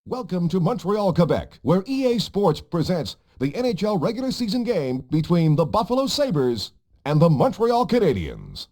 Welcome to Montreal, Quebec, where EA Sports presents the NHL regular season game between the Buffalo Sabres and the Montreal Canadiens.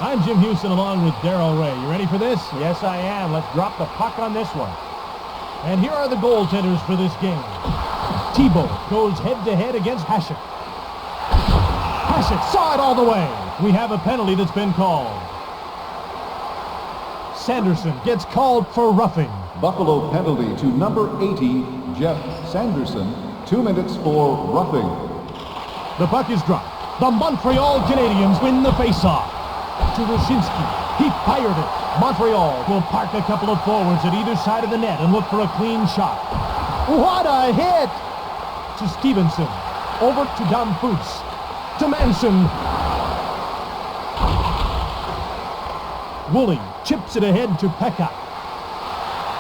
I'm Jim Houston along with Darryl Ray. You ready for this? Yes, I am. Let's drop the puck on this one. And here are the goaltenders for this game. Thibault goes head-to-head against Hasek. Hasek saw it all the way. We have a penalty that's been called. Sanderson gets called for roughing. Buffalo penalty to number 80, Jeff Sanderson. 2 minutes for roughing. The puck is dropped. The Montreal Canadiens win the faceoff. To Roshinski. He fired it. Montreal will park a couple of forwards at either side of the net and look for a clean shot. What a hit! To Stevenson. Over to Damphousse. To Manson. Woolley chips it ahead to Pekka.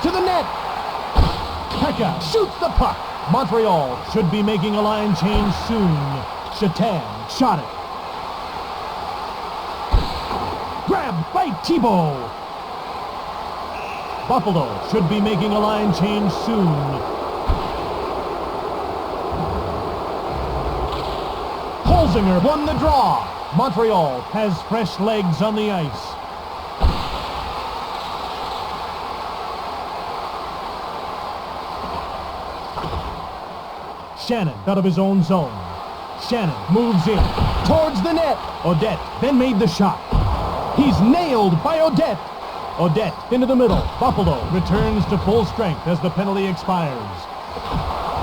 To the net. Pekka shoots the puck. Montreal should be making a line change soon. Shatan shot it. Grabbed by Thibault. Buffalo should be making a line change soon. Holzinger won the draw. Montreal has fresh legs on the ice. Shannon out of his own zone. Shannon moves in towards the net. Odette then made the shot. He's nailed by Odette. Odette into the middle. Buffalo returns to full strength as the penalty expires.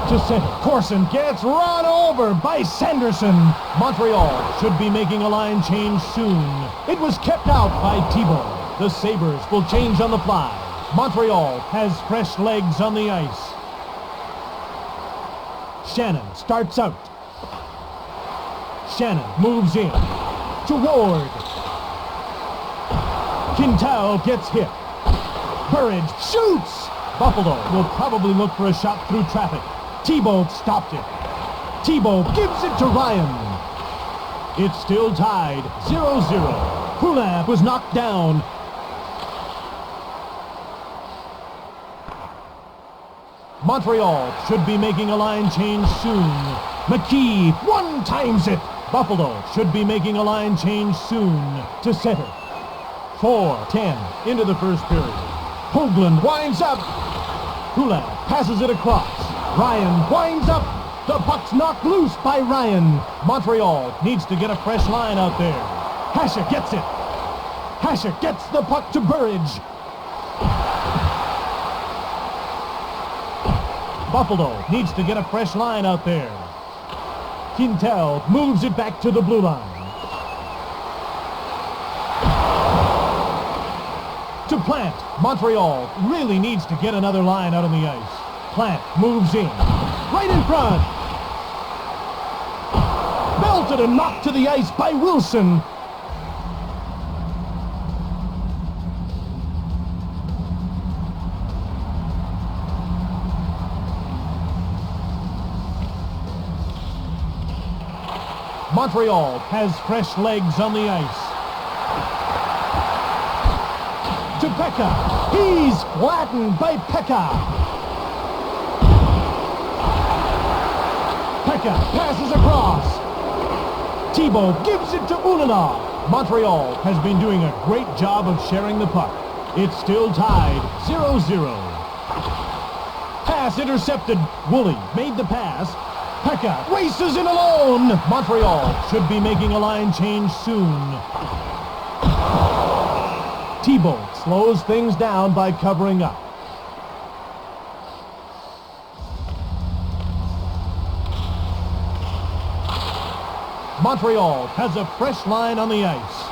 To center. Corson gets run over by Sanderson. Montreal should be making a line change soon. It was kept out by Thibault. The Sabres will change on the fly. Montreal has fresh legs on the ice. Shannon starts out. Shannon moves in. To Ward. Quintal gets hit. Burridge shoots! Buffalo will probably look for a shot through traffic. Thibault stopped it. Thibault gives it to Ryan. It's still tied, 0-0. Poulin was knocked down. Montreal should be making a line change soon. McKee one-times it. Buffalo should be making a line change soon. To center. 4:10 into the first period. Hoagland winds up. Poulin passes it across. Ryan winds up. The puck's knocked loose by Ryan. Montreal needs to get a fresh line out there. Hasek gets it. Hasek gets the puck to Burridge. Buffalo needs to get a fresh line out there. Quintal moves it back to the blue line. To Plant. Montreal really needs to get another line out on the ice. Plant moves in. Right in front. Belted and knocked to the ice by Wilson. Montreal has fresh legs on the ice. To Pekka. He's flattened by Pekka. Pekka passes across. Thibault gives it to Ulanov. Montreal has been doing a great job of sharing the puck. It's still tied, 0-0. Pass intercepted. Woolley made the pass. Pekka races in alone. Montreal should be making a line change soon. Thibault slows things down by covering up. Montreal has a fresh line on the ice.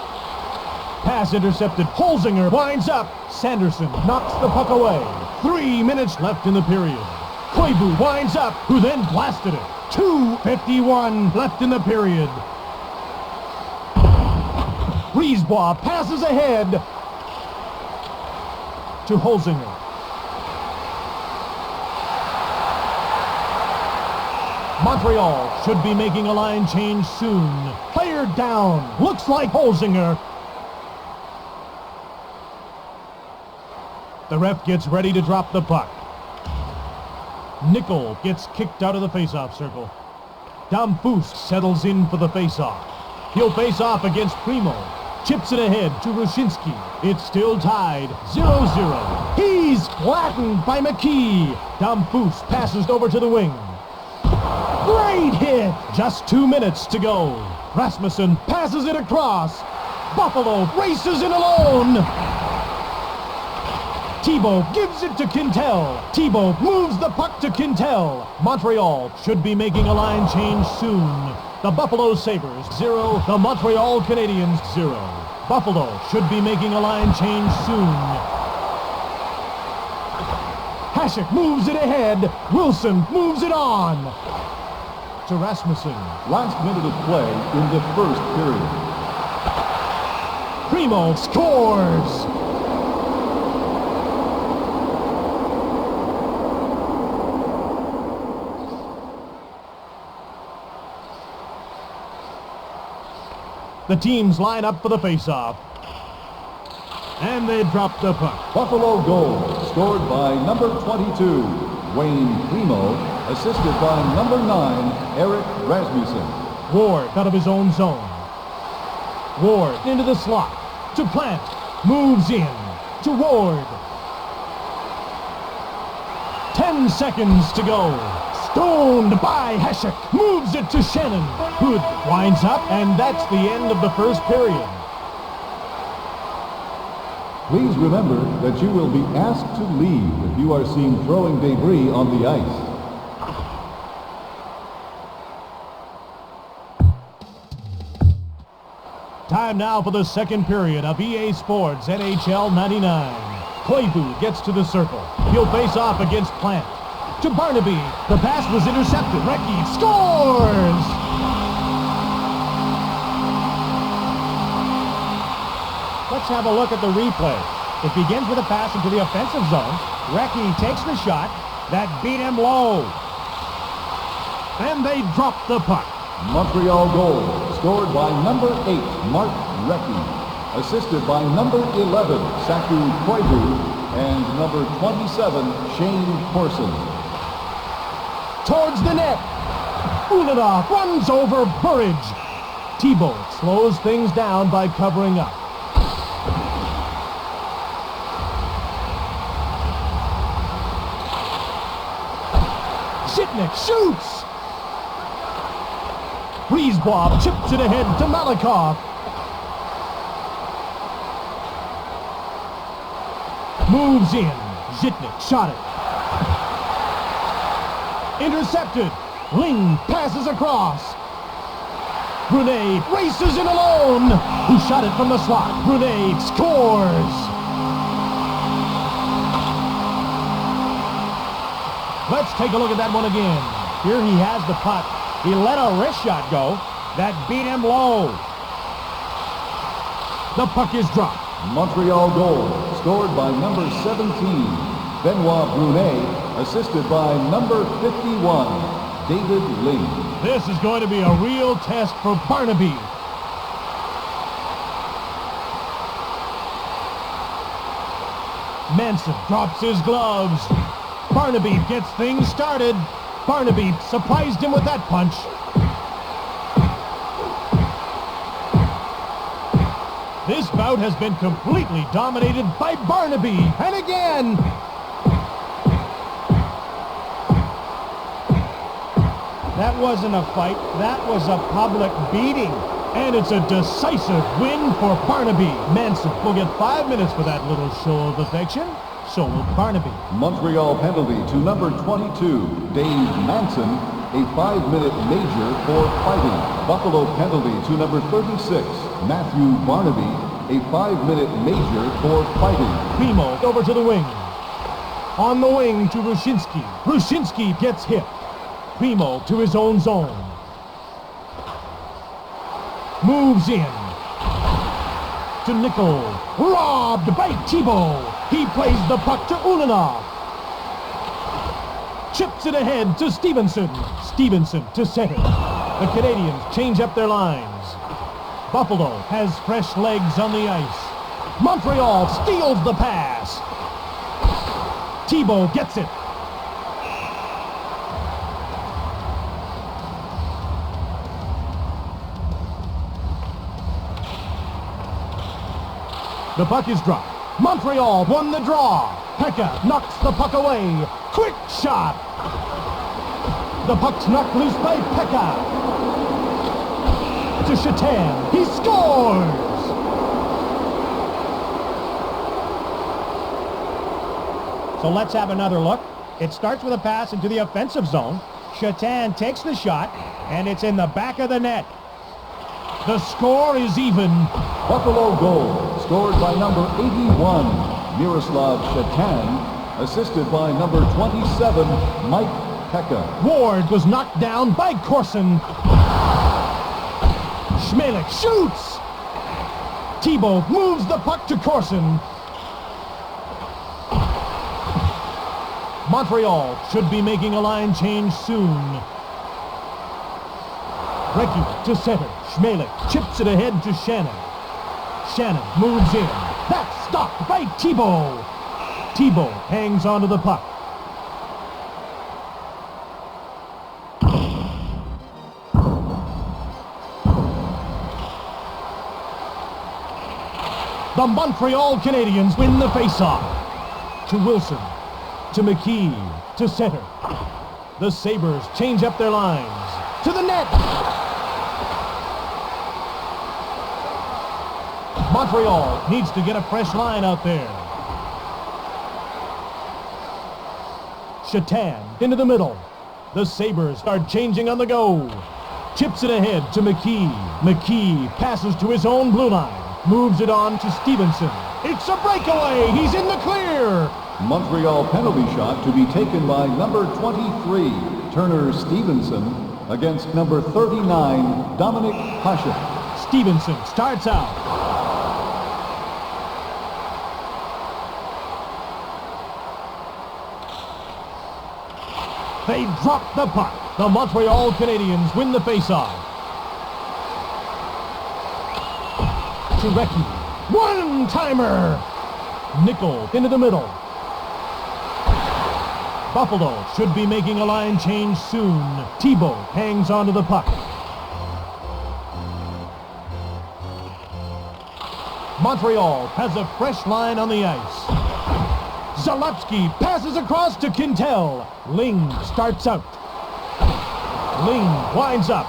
Pass intercepted. Holzinger winds up. Sanderson knocks the puck away. 3 minutes left in the period. Koivu winds up, who then blasted it. 2:51 left in the period. Brisebois passes ahead to Holzinger. Montreal should be making a line change soon. Player down. Looks like Holzinger. The ref gets ready to drop the puck. Nickel gets kicked out of the faceoff circle. Damphus settles in for the faceoff. He'll face off against Primo. Chips it ahead to Rushinsky. It's still tied, 0-0. He's flattened by McKee. Damphus passes over to the wing. Great hit! Just 2 minutes to go. Rasmussen passes it across. Buffalo races in alone. Thibault gives it to Quintel. Thibault moves the puck to Quintel. Montreal should be making a line change soon. The Buffalo Sabres, 0. The Montreal Canadiens, 0. Buffalo should be making a line change soon. Hasek moves it ahead. Wilson moves it on to Rasmussen. Last minute of play in the first period. Primo scores. The teams line up for the faceoff. And they drop the puck. Buffalo goal scored by number 22, Wayne Primo, assisted by number 9, Eric Rasmussen. Ward out of his own zone. Ward into the slot to Plant. Moves in to Ward. 10 seconds to go. Stoned by Hasek. Moves it to Shannon. Hood winds up, and that's the end of the first period. Please remember that you will be asked to leave if you are seen throwing debris on the ice. Time now for the second period of EA Sports NHL 99. Koivu gets to the circle. He'll face off against Plant. To Barnaby. The pass was intercepted. Recchi scores! Let's have a look at the replay. It begins with a pass into the offensive zone. Recchi takes the shot. That beat him low. And they drop the puck. Montreal goal scored by number 8, Mark Recchi, assisted by number 11, Saku Koivu, and number 27, Shane Corson. Towards the net. Ulanov runs over Burridge. Thibault slows things down by covering up. Zitnik shoots. Brisebois chips it ahead to Malakoff. Moves in. Zitnik shot it. Intercepted. Ling passes across. Brunet races in alone. Who shot it from the slot? Brunet scores. Let's take a look at that one again. Here he has the puck. He let a wrist shot go. That beat him low. The puck is dropped. Montreal goal scored by number 17, Benoit Brunet, assisted by number 51, David Ling. This is going to be a real test for Barnaby. Manson drops his gloves. Barnaby gets things started. Barnaby surprised him with that punch. This bout has been completely dominated by Barnaby. And again. That wasn't a fight. That was a public beating. And it's a decisive win for Barnaby. Manson will get 5 minutes for that little show of affection. So will Barnaby. Montreal penalty to number 22, Dave Manson, a 5-minute major for fighting. Buffalo penalty to number 36, Matthew Barnaby, a 5-minute major for fighting. Primo over to the wing. On the wing to Rushinsky. Rushinsky gets hit. Primo to his own zone. Moves in. To Nickel. Robbed by Thibault. He plays the puck to Ulanov. Chips it ahead to Stevenson. Stevenson to center. The Canadians change up their lines. Buffalo has fresh legs on the ice. Montreal steals the pass. Thibault gets it. The puck is dropped. Montreal won the draw. Pekka knocks the puck away. Quick shot. The puck's knocked loose by Pekka. To Shatan. He scores! So let's have another look. It starts with a pass into the offensive zone. Shatan takes the shot, and it's in the back of the net. The score is even. Buffalo goal, scored by number 81, Miroslav Shatan, assisted by number 27, Mike Pekka. Ward was knocked down by Corson. Schmelik shoots! Thibault moves the puck to Corson. Montreal should be making a line change soon. Recchi to center. Schmelik chips it ahead to Shannon. Shannon moves in. That's stopped by Thibault. Thibault hangs onto the puck. The Montreal Canadiens win the faceoff. To Wilson. To McKee. To center. The Sabres change up their lines. To the net. Montreal needs to get a fresh line out there. Shatan into the middle. The Sabres start changing on the go. Chips it ahead to McKee. McKee passes to his own blue line. Moves it on to Stevenson. It's a breakaway. He's in the clear. Montreal penalty shot to be taken by number 23, Turner Stevenson, against number 39, Dominic Hasek. Stevenson starts out. They drop the puck. The Montreal Canadiens win the faceoff. To Recchi. One-timer! Nickel into the middle. Buffalo should be making a line change soon. Thibault hangs onto the puck. Montreal has a fresh line on the ice. Zalewski passes across to Quintel. Ling starts out. Ling winds up.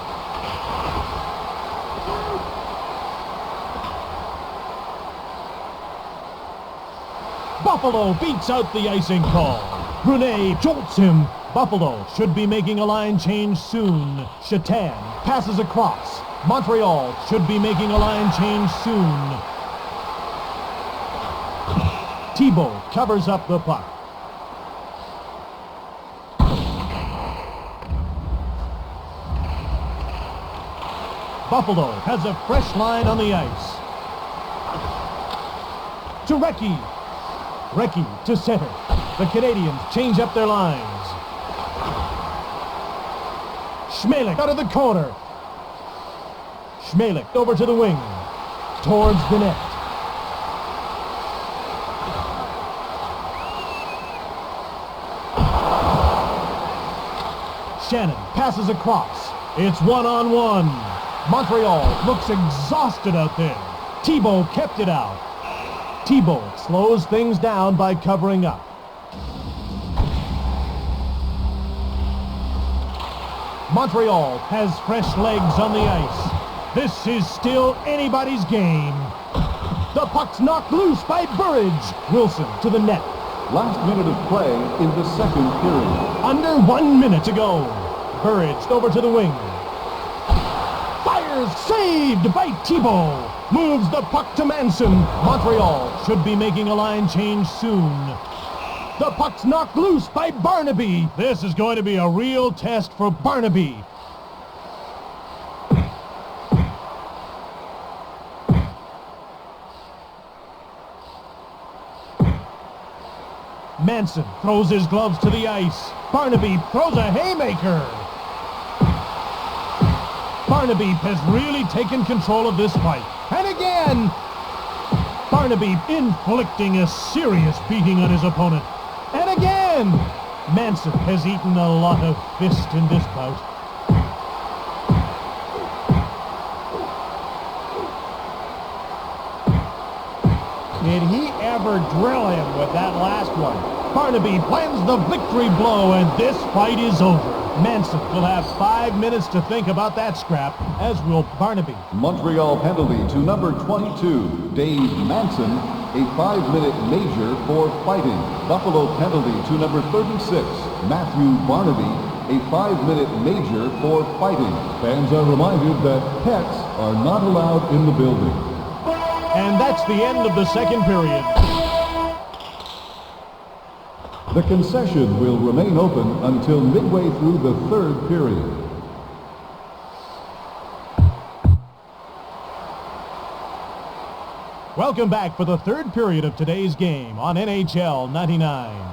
Buffalo beats out the icing call. Brunet jolts him. Buffalo should be making a line change soon. Shatan passes across. Montreal should be making a line change soon. Thibault covers up the puck. Buffalo has a fresh line on the ice. To Recchi. Recchi to center. The Canadians change up their lines. Schmelik out of the corner. Schmelik over to the wing. Towards the net. Shannon passes across. It's one-on-one. Montreal looks exhausted out there. Thibault kept it out. Thibault slows things down by covering up. Montreal has fresh legs on the ice. This is still anybody's game. The puck's knocked loose by Burridge. Wilson to the net. Last minute of play in the second period. Under 1 minute to go. Burridge over to the wing. Fires, saved by Thibault. Moves the puck to Manson. Montreal should be making a line change soon. The puck's knocked loose by Barnaby. This is going to be a real test for Barnaby. Manson throws his gloves to the ice. Barnaby throws a haymaker. Barnaby has really taken control of this fight. And again, Barnaby inflicting a serious beating on his opponent. And again, Manson has eaten a lot of fist in this bout. Did he ever drill him with that last one? Barnaby lands the victory blow, and this fight is over. Manson will have 5 minutes to think about that scrap, as will Barnaby. Montreal penalty to number 22, Dave Manson, a 5-minute major for fighting. Buffalo penalty to number 36, Matthew Barnaby, a 5-minute major for fighting. Fans are reminded that pets are not allowed in the building. And that's the end of the second period. The concession will remain open until midway through the third period. Welcome back for the third period of today's game on NHL 99.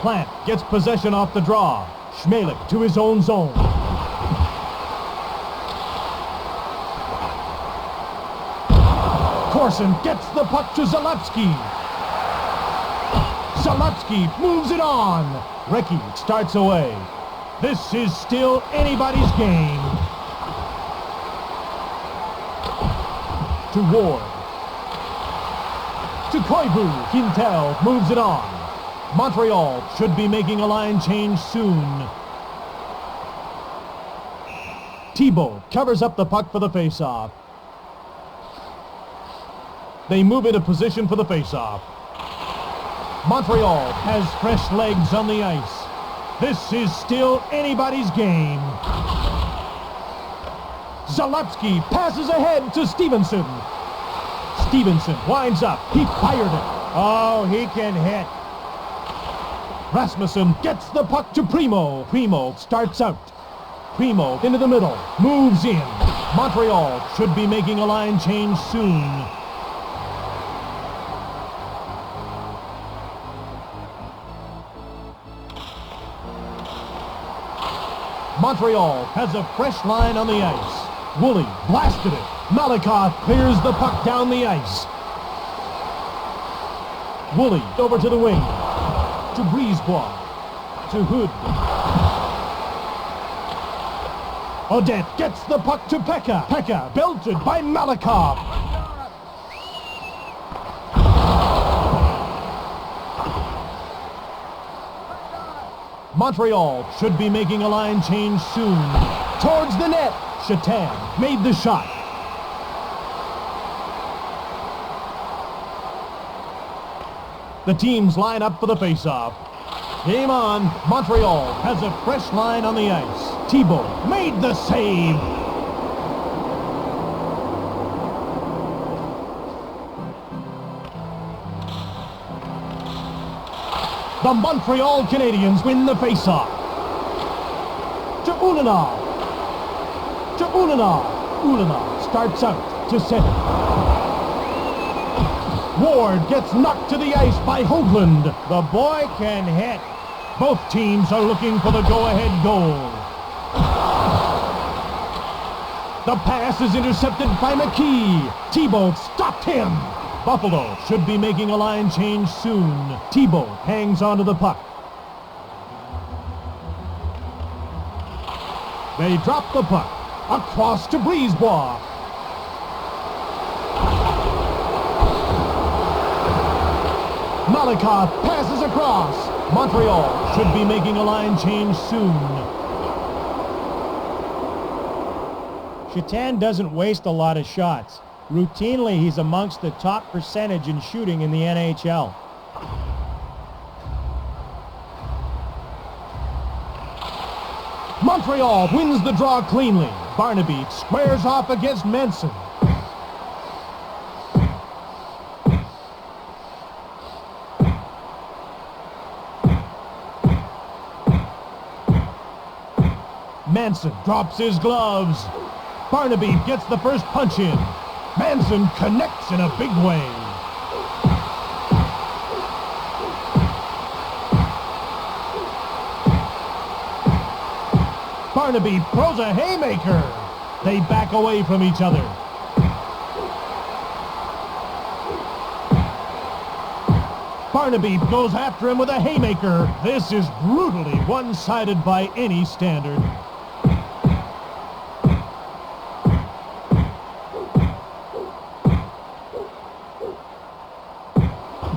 Plant gets possession off the draw. Schmelik to his own zone. Corson gets the puck to Zalewski. Zalewski moves it on. Recchi starts away. This is still anybody's game. To Ward. To Koivu. Quintel moves it on. Montreal should be making a line change soon. Thibault covers up the puck for the faceoff. They move into position for the faceoff. Montreal has fresh legs on the ice. This is still anybody's game. Zalewski passes ahead to Stevenson. Stevenson winds up. He fired it. Oh, he can hit. Rasmussen gets the puck to Primo. Primo starts out. Primo into the middle. Moves in. Montreal should be making a line change soon. Montreal has a fresh line on the ice. Woolley blasted it. Malikoff clears the puck down the ice. Woolley over to the wing. To Brisebois. To Hood. Odette gets the puck to Pekka. Pekka belted by Malikoff. Montreal should be making a line change soon. Towards the net. Chatan made the shot. The teams line up for the faceoff. Game on. Montreal has a fresh line on the ice. Thibault made the save. The Montreal Canadiens win the faceoff. To Ulanov. To Ulanov. Ulanov starts out to center. Ward gets knocked to the ice by Hoagland. The boy can hit. Both teams are looking for the go-ahead goal. The pass is intercepted by McKee. Thibault stopped him. Buffalo should be making a line change soon. Thibault hangs onto the puck. They drop the puck. Across to Brisebois. Malikoff passes across. Montreal should be making a line change soon. Chatan doesn't waste a lot of shots. Routinely, he's amongst the top percentage in shooting in the NHL. Montreal wins the draw cleanly. Barnaby squares off against Manson. Manson drops his gloves. Barnaby gets the first punch in. Manson connects in a big way. Barnaby throws a haymaker. They back away from each other. Barnaby goes after him with a haymaker. This is brutally one-sided by any standard.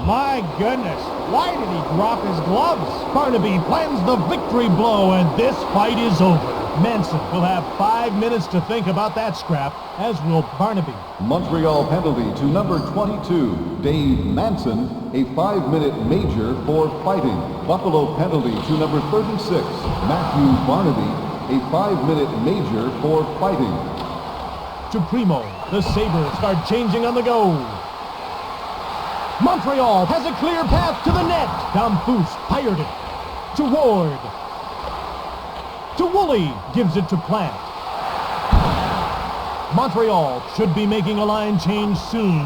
My goodness, why did he drop his gloves? Barnaby lands the victory blow, and this fight is over. Manson will have 5 minutes to think about that scrap, as will Barnaby. Montreal penalty to number 22, Dave Manson, a 5-minute major for fighting. Buffalo penalty to number 36, Matthew Barnaby, a 5-minute major for fighting. To Primo, the Sabres start changing on the go. Montreal has a clear path to the net. Damphousse fired it. To Ward. To Woolley, gives it to Plant. Montreal should be making a line change soon.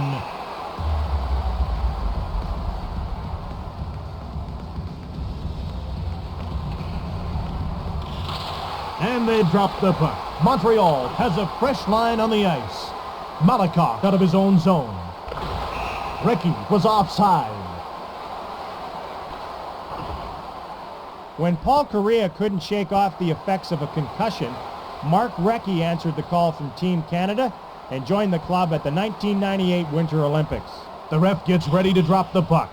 And they drop the puck. Montreal has a fresh line on the ice. Malakoff out of his own zone. Recchi was offside. When Paul Kariya couldn't shake off the effects of a concussion, Mark Recchi answered the call from Team Canada and joined the club at the 1998 Winter Olympics. The ref gets ready to drop the puck.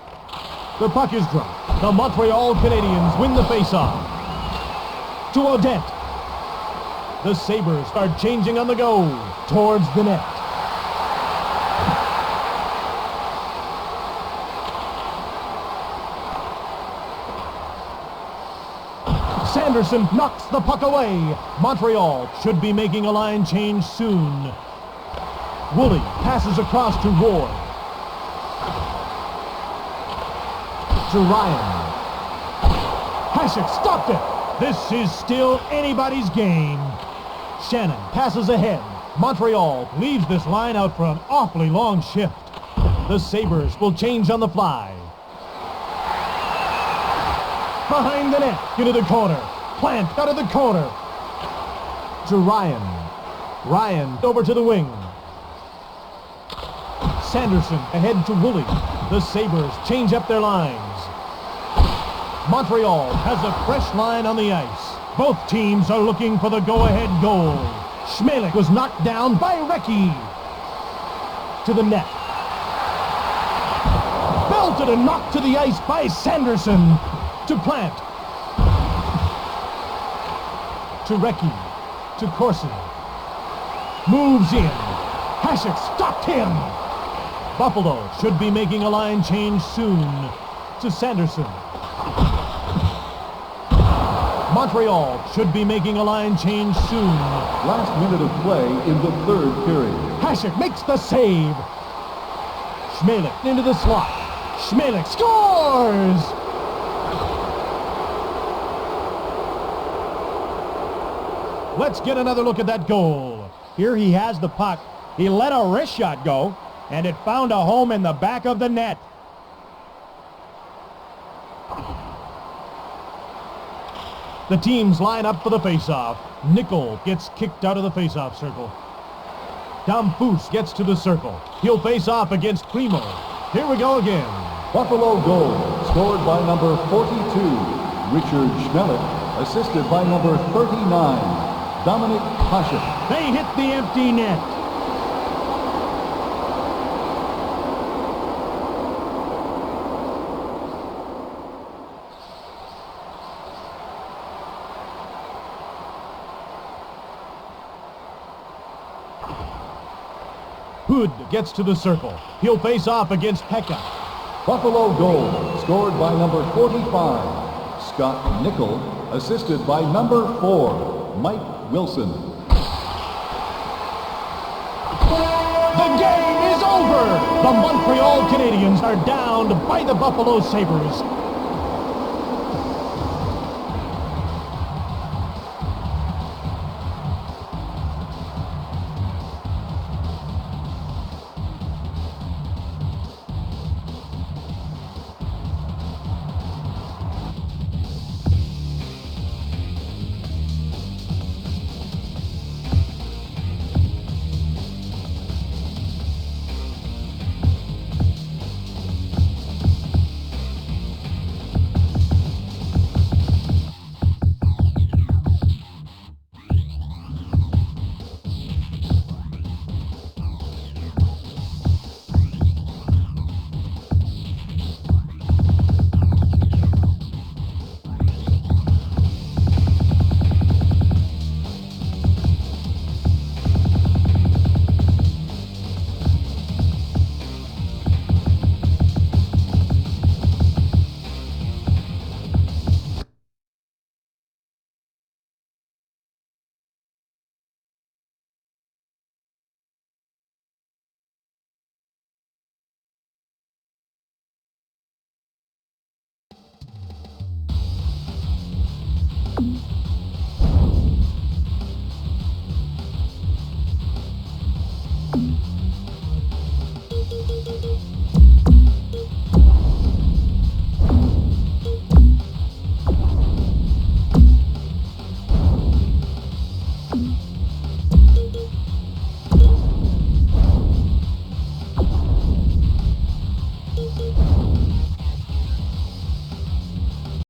The puck is dropped. The Montreal Canadiens win the faceoff. To Odette. The Sabres start changing on the go towards the net. Sanderson knocks the puck away. Montreal should be making a line change soon. Woolley passes across to Ward. To Ryan. Hasek stopped it. This is still anybody's game. Shannon passes ahead. Montreal leaves this line out for an awfully long shift. The Sabres will change on the fly. Behind the net, into the corner. Plant out of the corner. To Ryan. Ryan over to the wing. Sanderson ahead to Woolley. The Sabres change up their lines. Montreal has a fresh line on the ice. Both teams are looking for the go-ahead goal. Schmelik was knocked down by Recchi. To the net. Belted and knocked to the ice by Sanderson. To Plant. To Recchi. To Corson. Moves in. Hasek stopped him. Buffalo should be making a line change soon. To Sanderson. Montreal should be making a line change soon. Last minute of play in the third period. Hasek makes the save. Schmelik into the slot. Schmelik scores! Let's get another look at that goal. Here he has the puck. He let a wrist shot go, and it found a home in the back of the net. The teams line up for the faceoff. Nickel gets kicked out of the faceoff circle. Damphousse gets to the circle. He'll face off against Primo. Here we go again. Buffalo goal, scored by number 42, Richard Schmelik, assisted by number 39, Dominic Hasek. They hit the empty net. Hood gets to the circle. He'll face off against Pekka. Buffalo goal, scored by number 45, Scott Nickel, assisted by number 4, Mike Wilson. over. The Montreal Canadiens are downed by the Buffalo Sabres.